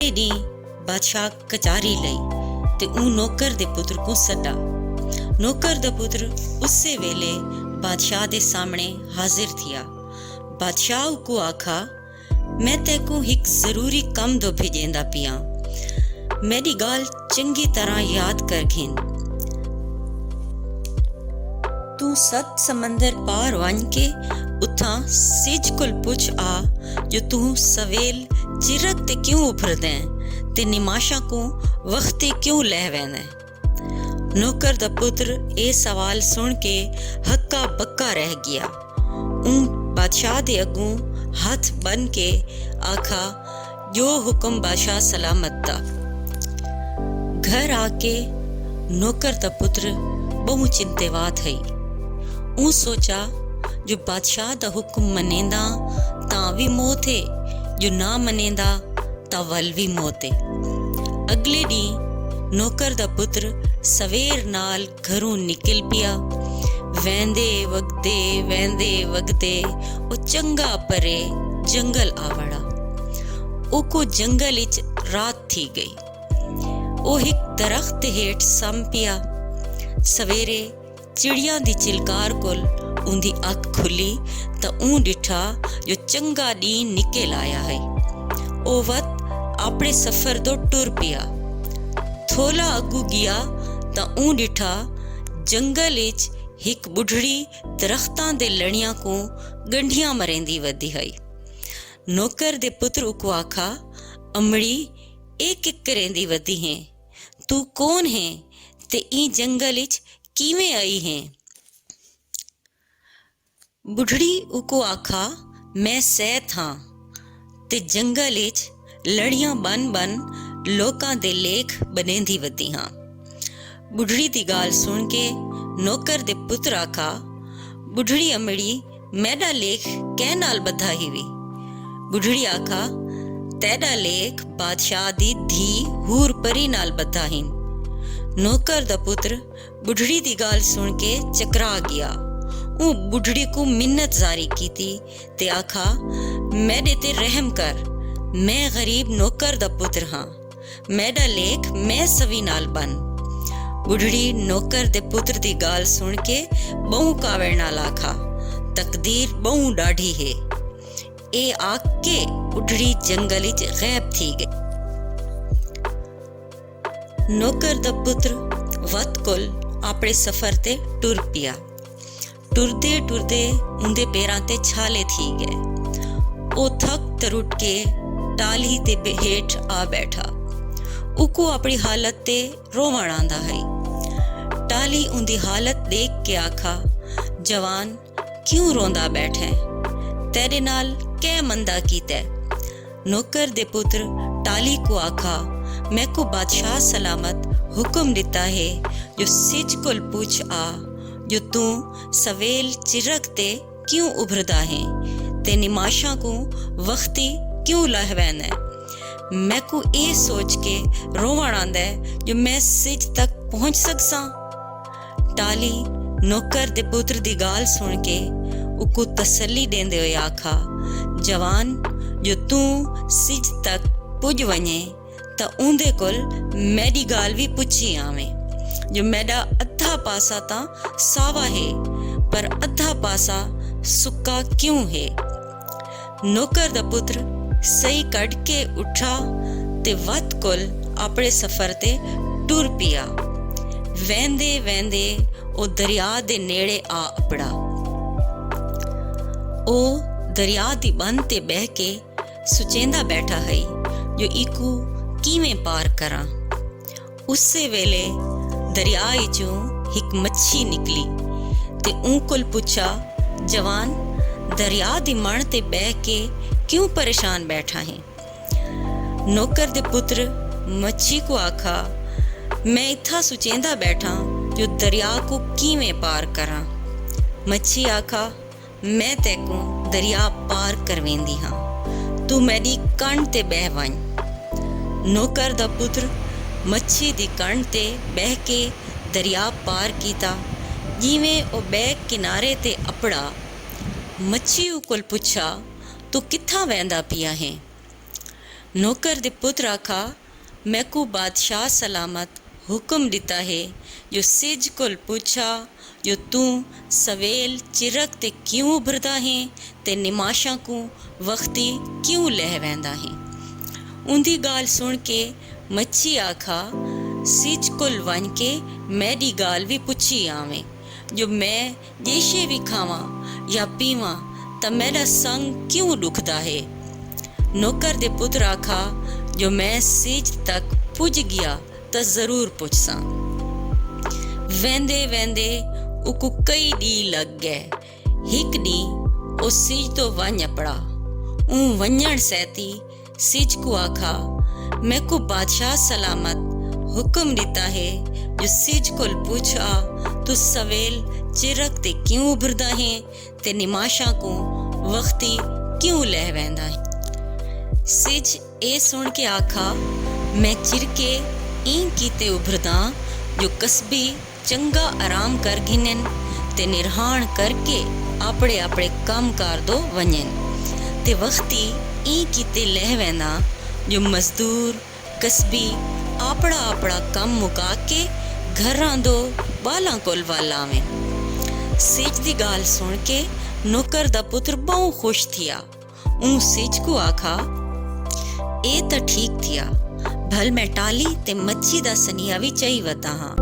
अगले डी बादशाह कचारी लई ते ऊ नौकर दे पुत्र को सदा। नौकर दा पुत्र उसे वेले बादशाह दे सामने हाजिर थिया। बादशाह को आखा, मैं तेको एक जरूरी कम दो भेजेंदा पिया, मेरी गाल चंगी तरह याद कर घिन। तू 7 समंदर पार वन के उथा सिज कुल पुछ आ जो तू सवेल चिरक ते क्यों उभरदे ते निमाशा को वक्ते क्यों लह वेंदे। नौकर दा पुत्र ए सवाल सुन के हक्का बक्का रह गया। बादशाह दे अगू हाथ बन के आखा, जो हुक्म बादशाह सलामत दा। घर आके नौकर दा पुत्र बहु चिंतेवा थई। ऊ सोचा, जो बादशाह दा हुक्म मनेंदा तां भी मौत है, जो ना मनेंदा तां वल भी मौत है। अगले दी नौकर दा पुत्र सवेर नाल घरों निकल पिया। वेंदे वगदे ओ चंगा परे जंगल आवड़ा। ओको जंगल इच रात थी गई। ओ एक दरख्त हेठ सम पिया। सवेरे चिड़िया दी चिलकार कोल उंदी अख खुली तो ऊं डिठा जो चंगा डी निकल आया है। ओ वत अपने सफर दो टुर पिया। थोला अगू गया तो ऊं डिठा जंगल इच एक बुढ़ड़ी दरख्तां दे लड़ियां को गंढियां मरेंदी वदी है। नौकर दे पुत्र को आखा, अमड़ी एक एक करेंदी वदी है, तू कौन है ते ई जंगल इच किवें आई है। बुढ़ड़ी उको आखा, मैं सैत हाँ ते जंगल इच लड़ियां बन बन लोकां दे लेख बनेंदी वदी हाँ। बुढ़ड़ी दी गाल सुन के नौकर दे पुत्र आखा, बुढ़ड़ी अमड़ी मैडा लेख कै नाल बधा हिवी। बुढ़ड़ी आखा, तैडा लेख बादशाह दी धी हूर परी नाल बधा हिन। नौकर दा पुत्र बुढ़ड़ी दी गाल सुन के चकरा गया। ऊ बुढ़ड़ी को मिन्नत जारी की थी ते आखा, मैडे ते रहम कर, मैं गरीब नौकर दा पुत्र हाँ, मैडा लेख मैं सवी नाल बन। बुढ़ड़ी नौकर दे पुत्र दी गाल सुन के बहु कावड़ नाल आखा, तकदीर बहु डाढ़ी है। ए आख के बुढ़ड़ी जंगल इच गैब थी गई। नौकर दा पुत्र वत कोल अपने सफर ते टुर पिया। टुरदे टुरदे उंदे पैरां ते छाले थी गए। ओ थक तरुट के टाली ते हेठ आ बैठा। उको अपनी हालत ते रोवण आंदा है। टाली उंदी हालत देख के आखा, जवान क्यों रोंदा बैठे, तेरे नाल कै मंदा कीते। नौकर दे पुत्र टाली को आखा, मैं को बादशाह सलामत हुक्म दिता है जो सिज कुल पूछ आ जो तू सवेल चिरक ते क्यों उभरदा है ते निमाशा को वक्ती क्यों लहवैन है। मैं को ए सोच के रोवण आंदा है जो मैं सिज तक पहुंच सकसा। टाली नौकर दे पुत्र दी गाल सुन के उको तसल्ली देंदे हुए आखा, जवान जो तू सिज तक पुज वने तो उंदे कोल मेरी गाल भी पुछी आवे, जो मेरा अद्धा पासा ता सावा है पर अद्धा पासा सुक्का क्यों है। नौकर दा पुत्र सही कट के उठा ते वत कोल अपने सफर ते टुर पिया। वेंदे ओ दरिया दे नेड़े आ अपड़ा। ओ दरिया दी बंद ते बह के सुचेंदा बैठा है जो इकू किवें पार करा। उसे वेले दरिया इचों एक मच्छी निकली ते ऊं कोल पूछा, जवान दरिया दी मण ते बह के क्यों परेशान बैठा है। नौकर दे पुत्र मच्छी को आखा, मैं इथा सुचेंदा बैठा जो दरिया को किवें पार करा। मच्छी आखा, मैं तेको दरिया पार करवेंदी हाँ, तू मेरी कण ते बह वन। नौकर दा पुत्र मच्छी दी कण ते बह के दरिया पार कीता। जिवें ओ बैग किनारे ते अपड़ा। मच्छी कोल पुछा, तू कित्था वैंदा पिया है। नौकर दे पुत्र आखा, मैकू बादशाह सलामत हुक्म दिता है जो सिज कोल पूछा जो तू सवेल चिरक ते क्यों उभरदा है ते निमाशा को वक्ती क्यों लह वैंदा है। उंदी गाल सुन के मच्छी आखा, सिज कोल वन के मैडी गाल भी पुछी आवे जो मैं देशे भी खावां या पीवां ता मेरा संग क्यों दुखदा है। नौकर दे पुत्र आखा, जो मैं सिज तक पुज गया तो जरूर पुछसा। वेंदे वेंदे उको कई डी लग गए। हिक डी ओ सिज तो वञ पड़ा। वञण सहती सिज को आखा, मैं को बादशाह सलामत हुक्म दिता है जो सिज कोल पूछा तू सवेल चिरक ते क्यों उभरदा है ते निमाशा को वक्ती क्यों लह वैंदा है। सिज ए सुन के आखा, मैं चिरके ई कीते उभरदा जो कसबी चंगा आराम कर गिनन ते निर्हाण करके आपड़े आपड़े काम कार दो वञन ते वक्ती ई कीते लह वैंदा जो मजदूर कसबी आपड़ा आपड़ा काम मुका के घरां दो बालां कोल वाल आवें। सिज दी गाल सुन के नौकर दा पुत्र बहु खुश थिया। सिज को आखा, ए तो ठीक थिया, भल मैं टाली ते मच्छी दा सनिया भी चई वता हाँ।